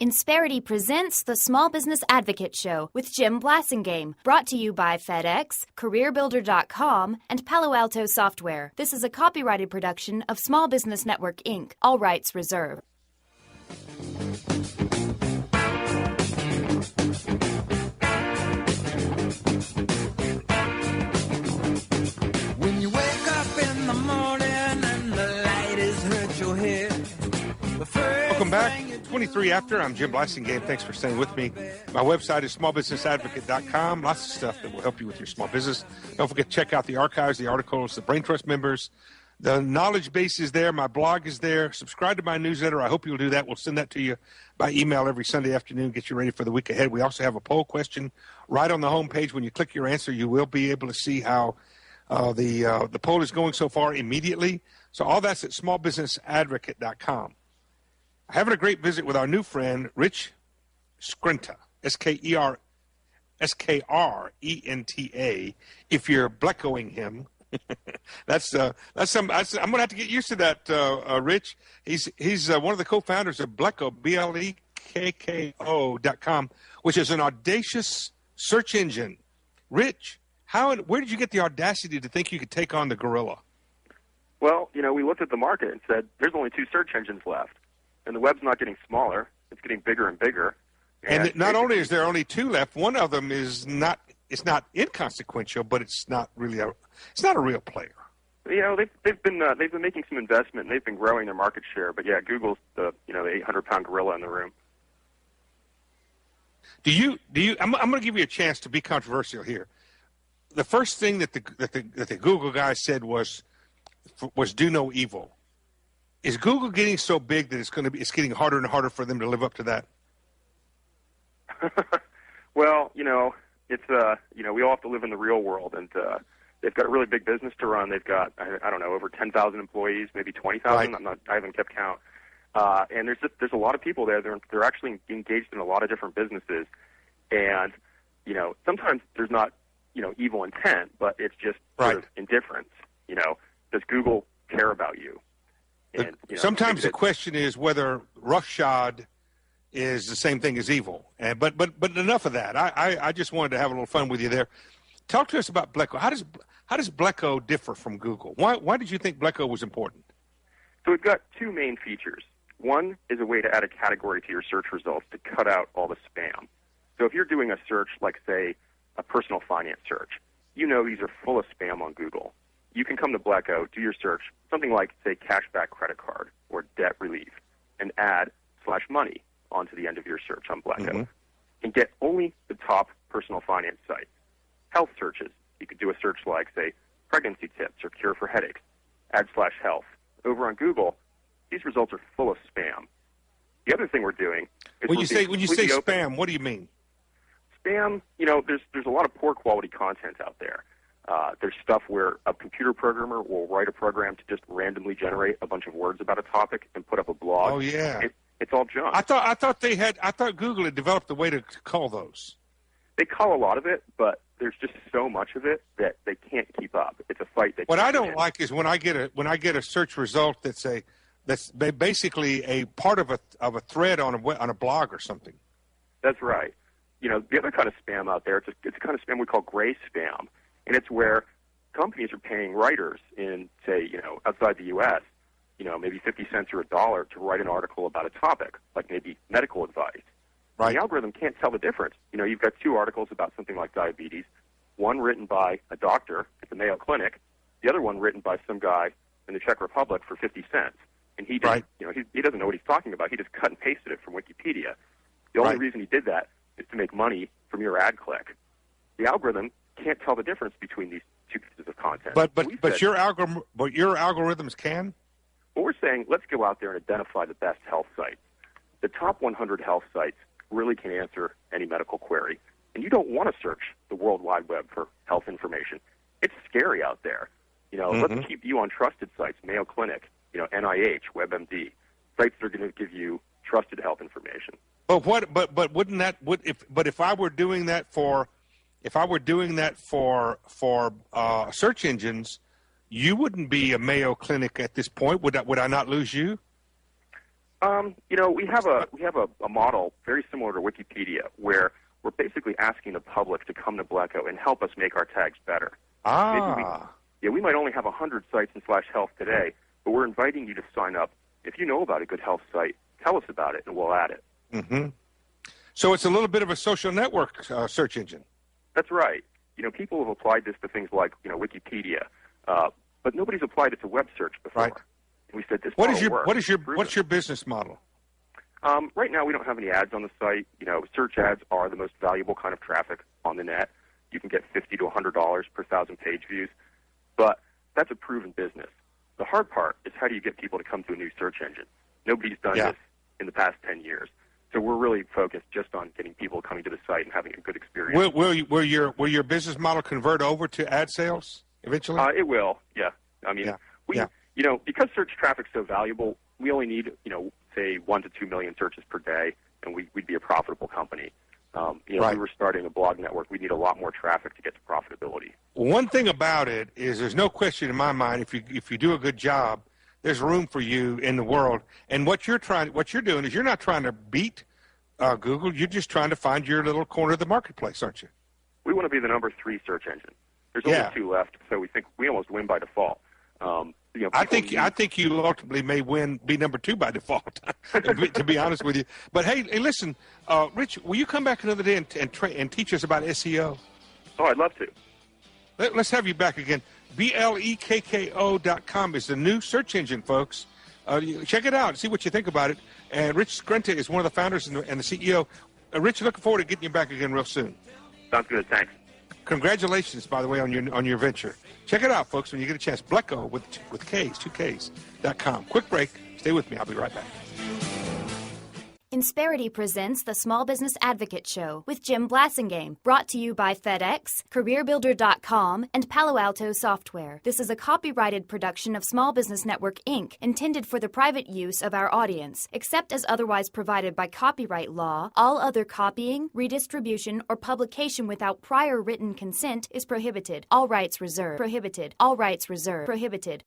Insperity presents the Small Business Advocate Show with Jim Blasingame, brought to you by FedEx, CareerBuilder.com, and Palo Alto Software. This is a copyrighted production of Small Business Network, Inc., all rights reserved. When you wake up in the morning and the light has hurt your head. Welcome back. 23 after. I'm Jim Blasingame. Thanks for staying with me. My website is smallbusinessadvocate.com. Lots of stuff that will help you with your small business. Don't forget to check out the archives, the articles, the Brain Trust members. The knowledge base is there. My blog is there. Subscribe to my newsletter. I hope you'll do that. We'll send that to you by email every Sunday afternoon, get you ready for the week ahead. We also have a poll question right on the home page. When you click your answer, you will be able to see how the poll is going so far immediately. So all that's at smallbusinessadvocate.com. Having a great visit with our new friend, Rich Skrenta, Skrenta. If you're Blekkoing him, I'm going to have to get used to that, Rich. He's one of the co-founders of Blekko, BLEKKO.com, which is an audacious search engine. Rich, where did you get the audacity to think you could take on the gorilla? Well, we looked at the market and said, there's only two search engines left. And the web's not getting smaller; it's getting bigger and bigger. And not only is there only two left, one of them is not. It's not inconsequential, but it's not a real player. They've been making some investment and they've been growing their market share. But yeah, Google's the 800-pound gorilla in the room. Do you? I'm going to give you a chance to be controversial here. The first thing that the Google guy said was do no evil. Is Google getting so big that it's getting harder and harder for them to live up to that? Well, it's we all have to live in the real world, and they've got a really big business to run. They've got I don't know, over 10,000 employees, maybe 20,000. Right. I haven't kept count. And there's a lot of people there. They're actually engaged in a lot of different businesses, and sometimes there's not evil intent, but it's just sort of indifference. Does Google care about you? And, sometimes the question is whether roughshod is the same thing as evil. But enough of that. I just wanted to have a little fun with you there. Talk to us about Blekko. How does Blekko differ from Google? Why did you think Blekko was important? So we've got two main features. One is a way to add a category to your search results to cut out all the spam. So if you're doing a search like, say, a personal finance search, these are full of spam on Google. You can come to Blekko, do your search, something like, say, cashback credit card or debt relief, and add /money onto the end of your search on Blekko, and get only the top personal finance sites. Health searches, you could do a search like, say, pregnancy tips or cure for headaches, add /health. Over on Google, these results are full of spam. The other thing we're doing is when you say open. spam, what do you mean? Spam, there's a lot of poor quality content out there. There's stuff where a computer programmer will write a program to just randomly generate a bunch of words about a topic and put up a blog. Oh yeah, it's all junk. I thought Google had developed a way to cull those. They cull a lot of it, but there's just so much of it that they can't keep up. It's a fight. What I don't like is when I get a search result that's basically a part of a thread on a blog or something. That's right. The other kind of spam out there, it's a kind of spam we call gray spam. And it's where companies are paying writers in, say, outside the U.S., maybe 50 cents or $1 to write an article about a topic, like maybe medical advice. Right. The algorithm can't tell the difference. You've got two articles about something like diabetes, one written by a doctor at the Mayo Clinic, the other one written by some guy in the Czech Republic for 50 cents. And he just, he doesn't know what he's talking about. He just cut and pasted it from Wikipedia. The only reason he did that is to make money from your ad click. The algorithm can't tell the difference between these two pieces of content. But your algorithms can? Well, we're saying let's go out there and identify the best health sites. The top 100 health sites really can answer any medical query. And you don't want to search the World Wide Web for health information. It's scary out there. Let's keep you on trusted sites, Mayo Clinic, NIH, WebMD, sites that are going to give you trusted health information. If I were doing that for search engines, you wouldn't be a Mayo Clinic at this point. Would I not lose you? We have a model very similar to Wikipedia where we're basically asking the public to come to Blekko and help us make our tags better. We might only have 100 sites in /health today, but we're inviting you to sign up. If you know about a good health site, tell us about it, and we'll add it. Mm-hmm. So it's a little bit of a social network search engine. That's right. People have applied this to things like, Wikipedia, but nobody's applied it to web search before. Right. And we said this What's your works. business model? Right now, we don't have any ads on the site. Search ads are the most valuable kind of traffic on the net. You can get $50 to $100 per 1,000 page views, but that's a proven business. The hard part is how do you get people to come to a new search engine? Nobody's done this in the past 10 years. So we're really focused just on getting people coming to the site and having a good experience. Will your business model convert over to ad sales eventually? It will, yeah. Because search traffic's so valuable, we only need, say 1 to 2 million searches per day, and we'd be a profitable company. If we were starting a blog network, we'd need a lot more traffic to get to profitability. One thing about it is there's no question in my mind, if you do a good job, there's room for you in the world. And what you're doing is you're not trying to beat Google. You're just trying to find your little corner of the marketplace, aren't you? We want to be the number 3 search engine. There's only 2 left, so we think we almost win by default. I think you ultimately may be number 2 by default, to be honest with you. But hey, listen, Rich, will you come back another day and teach us about SEO? Oh, I'd love to. Let's have you back again. Blekko.com is the new search engine, folks. Check it out. See what you think about it. And Rich Skrenta is one of the founders and the CEO. Rich, looking forward to getting you back again real soon. Sounds good. Thanks. Congratulations, by the way, on your venture. Check it out, folks, when you get a chance. Blekko with K's, 2Ks.com. Quick break. Stay with me. I'll be right back. Insperity presents the Small Business Advocate Show with Jim Blasingame, brought to you by FedEx, CareerBuilder.com, and Palo Alto Software. This is a copyrighted production of Small Business Network, Inc., intended for the private use of our audience. Except as otherwise provided by copyright law, all other copying, redistribution, or publication without prior written consent is prohibited. All rights reserved. Prohibited. All rights reserved. Prohibited.